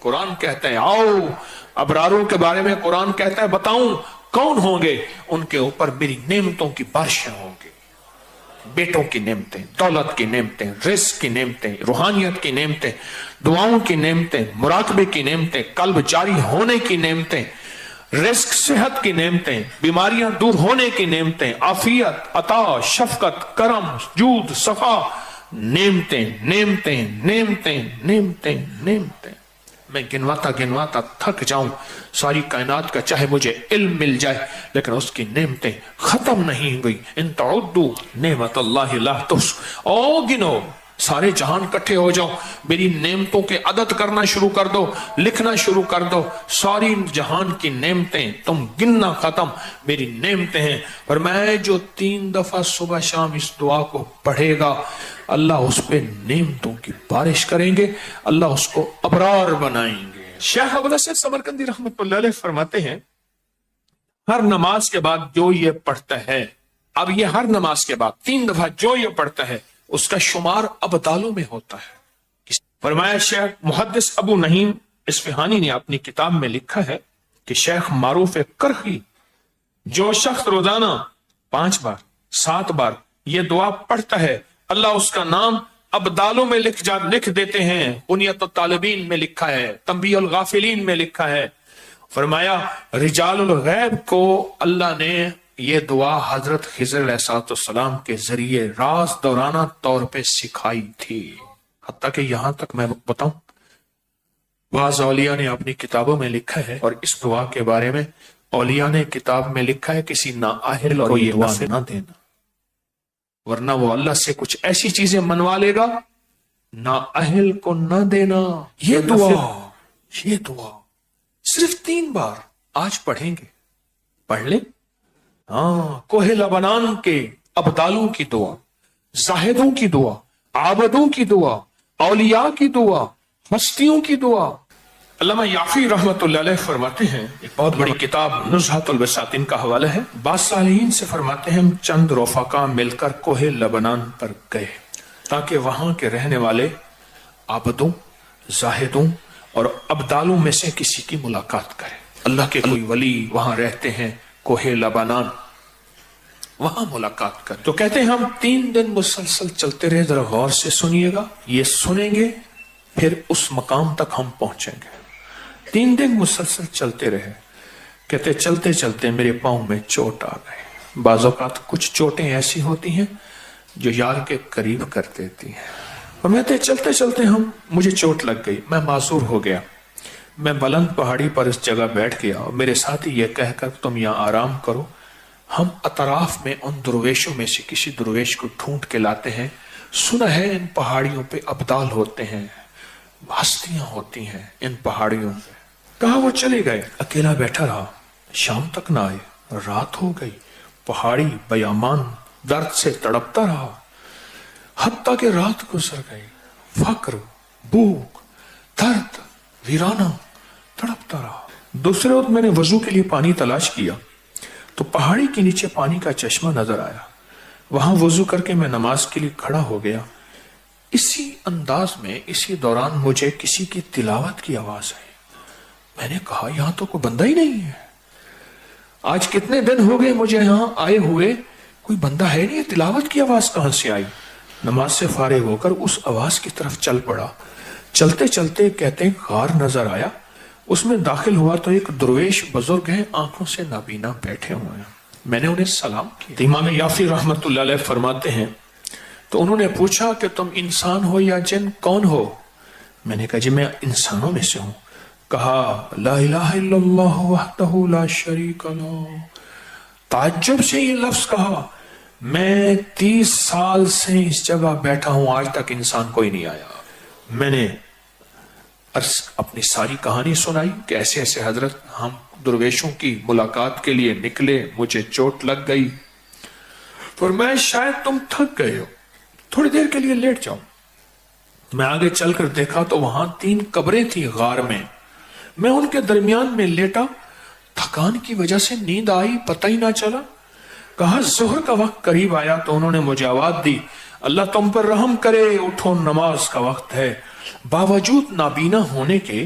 قرآن کہتا ہے آؤ ابراروں کے بارے میں قرآن کہتا ہے بتاؤں کون ہوں گے، ان کے اوپر میری نعمتوں کی بارشیں ہوں گی، بیٹوں کی نعمتیں، دولت کی نعمتیں، رزق کی نعمتیں، روحانیت کی نعمتیں، دعاؤں کی نعمتیں، مراقبے کی نعمتیں، قلب جاری ہونے کی نعمتیں، رزق صحت کی نعمتیں، بیماریاں دور ہونے کی نعمتیں، عافیت، عطا، شفقت، کرم، جود، صفا، نعمتیں نعمتیں نعمتیں نعمتیں نعمتیں۔ میں گنواتا تھک جاؤں ساری کائنات کا، چاہے مجھے علم مل جائے لیکن اس کی نعمتیں ختم نہیں ہوئی۔ ان تعدوا نعمت اللہ لا تحصوها، او گنو، سارے جہان کٹھے ہو جاؤ، میری نعمتوں کے عدد کرنا شروع کر دو، لکھنا شروع کر دو، ساری جہان کی نعمتیں تم گننا ختم، میری نعمتیں ہیں۔ اور میں جو 3 دفعہ صبح شام اس دعا کو پڑھے گا، اللہ اس پہ نعمتوں کی بارش کریں گے، اللہ اس کو ابرار بنائیں گے۔ شیخ ابو الحسن سمرقندی رحمۃ اللہ علیہ فرماتے ہیں ہر نماز کے بعد جو یہ پڑھتا ہے، اب یہ ہر نماز کے بعد 3 دفعہ جو یہ پڑھتا ہے اس کا شمار ابدالوں میں ہوتا ہے۔ فرمایا شیخ محدث ابو نعیم اصفہانی نے اپنی کتاب میں لکھا ہے کہ شیخ معروف کرخی جو شخص روزانہ 5 بار 7 بار یہ دعا پڑھتا ہے، اللہ اس کا نام ابدالوں میں لکھ دیتے ہیں۔ بنیت الطالبین میں لکھا ہے، تنبیہ الغافلین میں لکھا ہے۔ فرمایا رجال الغیب کو اللہ نے یہ دعا حضرت خضر علیہ السلام کے ذریعے راز دورانہ طور پہ سکھائی تھی، حتیٰ کہ یہاں تک میں بتاؤں بعض اولیاء نے اپنی کتابوں میں لکھا ہے، اور اس دعا کے بارے میں اولیاء نے کتاب میں لکھا ہے کسی نااہل کو یہ دعا نہ دینا، ورنہ وہ اللہ سے کچھ ایسی چیزیں منوا لے گا، نااہل کو نہ دینا۔ یہ دعا صرف 3 بار آج پڑھیں گے، پڑھ لیں۔ ہاں، کوہ لبنان کے ابدالوں کی دعا، زاہدوں کی دعا، عابدوں کی دعا، اولیاء کی دعا، ہستیوں کی دعا۔ علامہ یافی رحمت اللہ علیہ فرماتے ہیں، ایک بہت بڑی کتاب نزہۃ البساطین کا حوالہ ہے، بعض صالحین سے فرماتے ہیں ہم چند رفقا مل کر کوہ لبنان پر گئے تاکہ وہاں کے رہنے والے عابدوں، زاہدوں اور ابدالوں میں سے کسی کی ملاقات کرے۔ اللہ کے کوئی ولی وہاں رہتے ہیں کوہ لبنان، وہاں ملاقات کریں۔ تو کہتے ہیں ہم 3 دن مسلسل چلتے رہے، ذرا غور سے سنیے گا، یہ سنیں گے پھر اس مقام تک ہم پہنچیں گے۔ 3 دن مسلسل چلتے رہے، کہتے چلتے چلتے میرے پاؤں میں چوٹ آ گئی۔ بعض اوقات کچھ چوٹیں ایسی ہوتی ہیں جو یار کے قریب کر دیتی ہیں۔ اور میں چلتے چلتے مجھے چوٹ لگ گئی، میں معذور ہو گیا، میں بلند پہاڑی پر اس جگہ بیٹھ گیا اور میرے ساتھی یہ کہہ کر تم یہاں آرام کرو، ہم اطراف میں ان درویشوں میں سے کسی درویش کو ڈھونڈ کے لاتے ہیں، سنا ہے ان پہاڑیوں پہ ابدال ہوتے ہیں، ہستیاں ہوتی ہیں ان پہاڑیوں پہ۔ کہا وہ چلے گئے، اکیلا بیٹھا رہا، شام تک نہ آئے، رات ہو گئی، پہاڑی بیامان درد سے تڑپتا رہا، حتیٰ کہ رات گزر گئی، فقر، بھوک، درد، ویرانہ تڑپتا رہا۔ دوسرے وقت میں نے وضو کے لیے پانی تلاش کیا تو پہاڑی کے نیچے پانی کا چشمہ نظر آیا، وہاں وضو کر کے میں نماز کے لیے کھڑا ہو گیا۔ اسی انداز میں اسی دوران مجھے کسی کی تلاوت کی آواز آئی، میں نے کہا یہاں تو کوئی بندہ ہی نہیں ہے، آج کتنے دن ہو گئے مجھے یہاں آئے ہوئے، کوئی بندہ ہے نہیں، تلاوت کی آواز کہاں سے آئی؟ نماز سے فارغ ہو کر اس آواز کی طرف چل پڑا۔ چلتے چلتے کہتے ہیں غار نظر آیا، اس میں داخل ہوا تو ایک درویش بزرگ ہیں، آنکھوں سے نابینا بیٹھے ہوئے ہیں۔ میں نے انہیں سلام کیا۔ امام یافی رحمت اللہ علیہ فرماتے ہیں تو انہوں نے پوچھا کہ تم انسان ہو یا جن، کون ہو؟ میں نے کہا جی میں انسانوں میں سے ہوں۔ کہا لا الہ الا اللہ وحدہ لا شریک لہ۔ تعجب سے یہ لفظ کہا، میں 30 سال سے اس جگہ بیٹھا ہوں، آج تک انسان کوئی نہیں آیا۔ میں نے اپنی ساری کہانی سنائی کہ ایسے ایسے حضرت ہم درویشوں کی ملاقات کے لیے نکلے، مجھے چوٹ لگ گئی، اور میں شاید تم تھک گئے ہو، تھوڑی دیر کے لیے لیٹ جاؤں۔ میں آگے چل کر دیکھا تو وہاں 3 قبریں تھیں غار میں ان کے درمیان میں لیٹا، تھکان کی وجہ سے نیند آئی، پتہ ہی نہ چلا۔ کہا ظہر کا وقت قریب آیا تو انہوں نے مجھے آواز دی، اللہ تم پر رحم کرے، اٹھو نماز کا وقت ہے۔ باوجود نابینا ہونے کے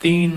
3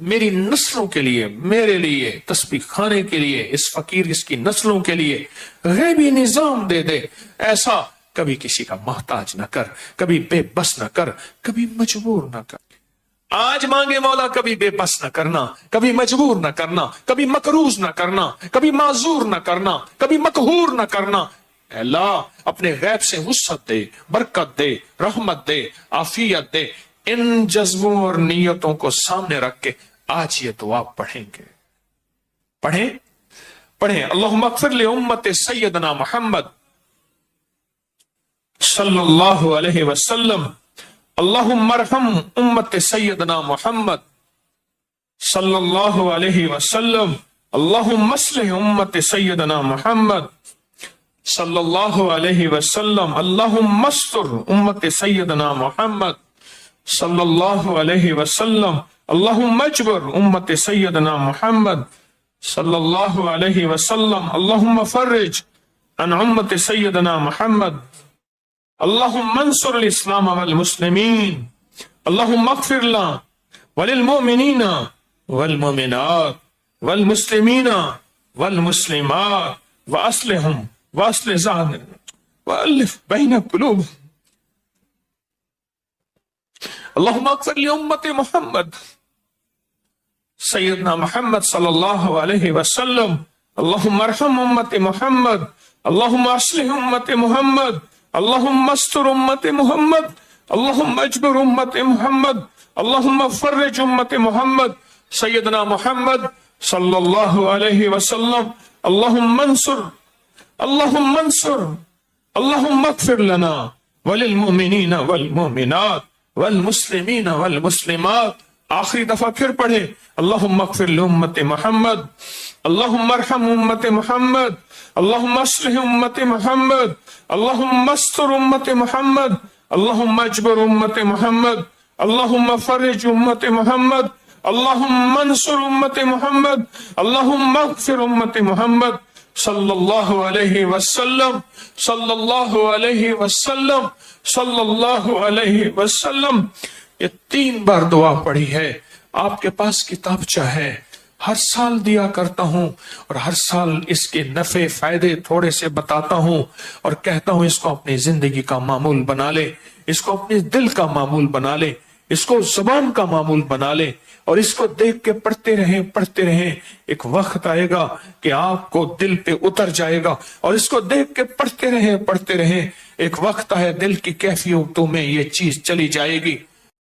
میری نسلوں کے لیے، میرے لیے، تسبیح خانے کے لیے، اس فقیر اس کی نسلوں کے لیے غیبی نظام دے دے ایسا، کبھی کسی کا محتاج نہ کر، کبھی بے بس نہ کر، کبھی مجبور نہ کر۔ آج مانگے مولا، کبھی بے بس نہ کرنا، کبھی مجبور نہ کرنا، کبھی مقروض نہ کرنا، کبھی معذور نہ کرنا، کبھی مقہور نہ کرنا۔ اے اللہ اپنے غیب سے وسعت دے، برکت دے، رحمت دے، عافیت دے۔ ان جذبوں اور نیتوں کو سامنے رکھ کے آج یہ دعا پڑھیں گے۔ پڑھیں اللہم اغفر لامت سیدنا محمد صلی اللہ علیہ وسلم، اللہم ارحم امت سیدنا محمد صلی اللہ علیہ وسلم، اللہم اصلح امت سیدنا محمد صلی اللہ علیہ وسلم، اللہم استر امت سیدنا محمد صلی اللہ علیہ وسلم، اللہم اجبر امت سیدنا محمد صلی اللہ علیہ وسلم، اللہم فرج عن امت سیدنا محمد، اللہم انصر الاسلام والمسلمین، اللہم اغفر لنا وللمؤمنین والمؤمنات والمسلمین والمسلمات واصلحهم واصلح ذاتهم والف بین قلوبهم۔ اللہم اغفر لامت محمد سیدنا محمد صلی اللہ علیہ وسلم، اللہم ارحم امت محمد، اللہم اصلح امت محمد، اللہم استر امت محمد، اللہم اجبر امت محمد، اللہم فرج امت محمد سیدنا محمد صلی اللہ علیہ وسلم، اللہم انصر، اللہم انصر، اللہم اغفر لنا وللمؤمنین والمؤمنات والمسلمین والمسلمات۔ آخری دفعہ پھر پڑھے اللہم اغفر لامت محمد، اللہم ارحم امت محمد، اللہم اصلح امت محمد، اللہم استر امت محمد، اللہم اجبر امت محمد، اللہم فرج امت محمد، اللہم انصر امت محمد، اللہم اغفر امت محمد صلی اللہ علیہ وسلم، صلی اللہ علیہ وسلم، صلی اللہ علیہ وسلم۔ یہ 3 بار دعا پڑھی ہے۔ آپ کے پاس کتابچہ ہے، ہر سال دیا کرتا ہوں اور ہر سال اس کے نفع فائدے تھوڑے سے بتاتا ہوں اور کہتا ہوں اس کو اپنی زندگی کا معمول بنا لے، اس کو اپنے دل کا معمول بنا لے، اس کو زبان کا معمول بنا لے اور اس کو دیکھ کے پڑھتے رہیں۔ ایک وقت آئے گا کہ آپ کو دل پہ اتر جائے گا اور اس کو دیکھ کے پڑھتے رہیں۔ ایک وقت ہے دل کی کیفیتوں میں یہ چیز چلی جائے گی۔